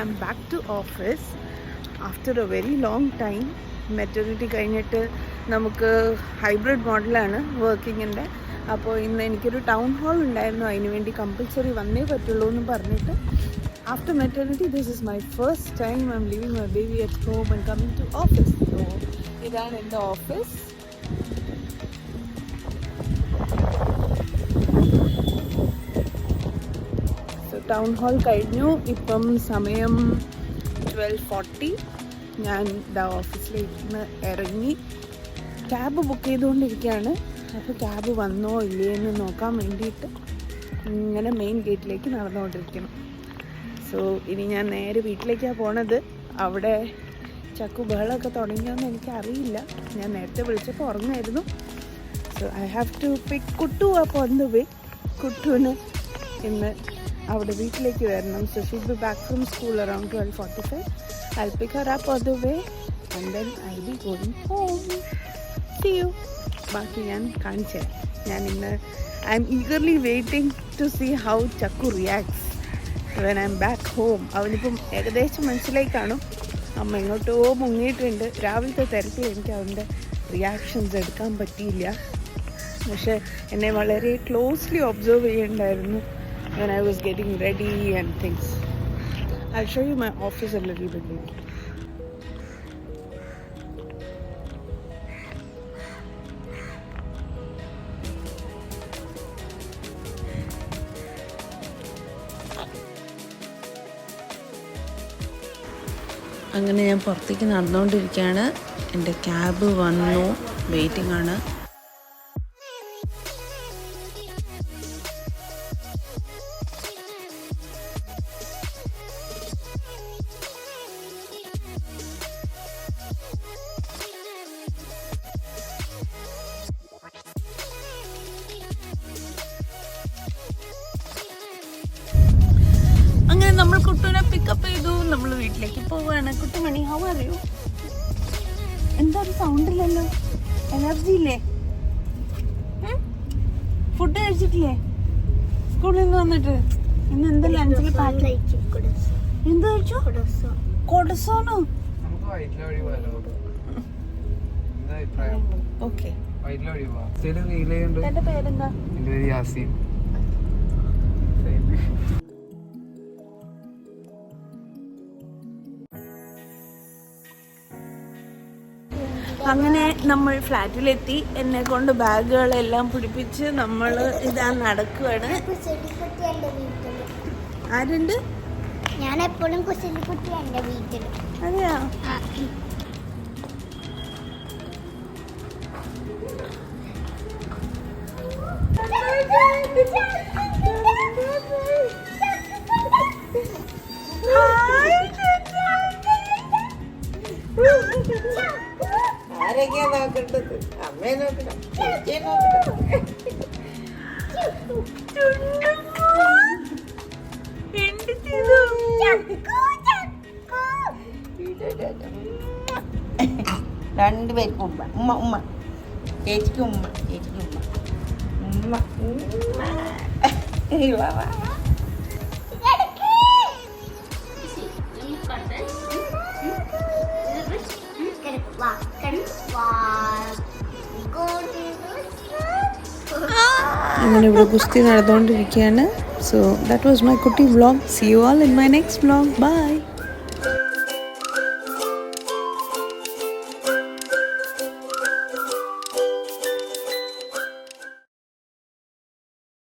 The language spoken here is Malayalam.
I M back to office after a very long time. Maternity കഴിഞ്ഞിട്ട് നമുക്ക് ഹൈബ്രിഡ് മോഡലാണ് വർക്കിങ്ങിൻ്റെ. അപ്പോൾ ഇന്ന് എനിക്കൊരു ടൗൺ ഹാൾ ഉണ്ടായിരുന്നു, അതിനുവേണ്ടി കമ്പൽസറി വന്നേ പറ്റുള്ളൂ എന്ന് പറഞ്ഞിട്ട് after maternity this is my first time I'm leaving my baby at home and coming to office. So ഇതാണ് എൻ്റെ ഓഫീസ്. സോ ടൗൺ ഹാൾ കഴിഞ്ഞു. ഇപ്പം സമയം 12:40. ഞാൻ ഇതാ ഓഫീസിലേക്ക് നിന്ന് ഇറങ്ങി ക്യാബ് ബുക്ക് ചെയ്തുകൊണ്ടിരിക്കുകയാണ്. അപ്പോൾ ക്യാബ് വന്നോ ഇല്ലേ എന്ന് നോക്കാൻ വേണ്ടിയിട്ട് ഇങ്ങനെ മെയിൻ ഗേറ്റിലേക്ക് നടന്നുകൊണ്ടിരിക്കണം. സോ ഇനി ഞാൻ നേരെ വീട്ടിലേക്കാണ് പോണത്. അവിടെ ചക്കു ബഹളമൊക്കെ തുടങ്ങിയോന്ന് എനിക്കറിയില്ല. ഞാൻ നേരത്തെ വിളിച്ചപ്പോൾ ഉറങ്ങായിരുന്നു. So I have to pick Kuttu up on the way. കുട്ടുവിന് ഇന്ന് അവിടെ വീട്ടിലേക്ക് വരണം. So she'll be back from school around 12:45. I'll pick her up on the way and then I'll be going home. See you. ബാക്കി ഞാൻ കാണിച്ചു തരാം. ഞാൻ ഇന്ന് I'm eagerly waiting to see how Chakku reacts when I'm back home. അവനിപ്പം ഏകദേശം മനസ്സിലായി കാണും. അമ്മ എങ്ങോട്ടോ മുങ്ങിയിട്ടുണ്ട്. രാവിലത്തെ തിരക്കിൽ എനിക്ക് അവൻ്റെ റിയാക്ഷൻസ് എടുക്കാൻ പറ്റിയില്ല. പക്ഷേ എന്നെ വളരെ ക്ലോസ്ലി ഒബ്സർവ് ചെയ്യുന്നുണ്ടായിരുന്നു when I was getting ready and things. I'll show you my office a little bit later. അങ്ങനെ ഞാൻ പുറത്തേക്ക് നടന്നുകൊണ്ടിരിക്കുകയാണ്. എൻ്റെ ക്യാബ് വന്നു, വെയിറ്റിംഗ് ആണ്. അങ്ങനെ നമ്മൾ കുട്ടുവിനെ പിക്കപ്പ് ചെയ്തു. നമ്മൾ വീട്ടിലേക്ക് പോവുകയാണ്. Kuttumani, how are you? എന്താ ഒരു സൗണ്ട് ഇല്ലല്ലോ? എനർജി ഇല്ലേ? ഫുഡ് കഴിച്ചിട്ടില്ലേ സ്കൂളിൽ നിന്ന് വന്നിട്ട്? ഇന്ന് എന്താ ലഞ്ചിൽ പാക്ക്? എന്ത് കഴിച്ചു? കൊടസോണോ? ഓക്കെ. എന്റെ പേരെന്താ? അങ്ങനെ നമ്മൾ ഫ്ലാറ്റിലെത്തി. എന്നെ കൊണ്ട് ബാഗുകളെല്ലാം പിടിപ്പിച്ച് നമ്മൾ ഇതാ നടക്കുകയാണ്. ആരുണ്ട്? ഞാൻ എപ്പോഴും കുശലിക്കുട്ടി എന്റെ വീട്ടിൽ. അതെയാ? ആരൊക്കെയാ നോക്കേണ്ടത്? അമ്മയെ നോക്കണം, ചേച്ചിയെ നോക്കണം. രണ്ടുപേർക്കും ഉമ്മ ഉമ്മ ഉമ്മ. ചേച്ചിക്ക് ഉമ്മ, ചേച്ചിക്ക് ഉമ്മ ഉമ്മ ഉമ്മ. അങ്ങനെ ഇവിടെ ഗുസ്തി നടന്നുകൊണ്ടിരിക്കുകയാണ്. സോ ദാറ്റ് വാസ് മൈ കുട്ടി vlog. See you all in my next vlog. By.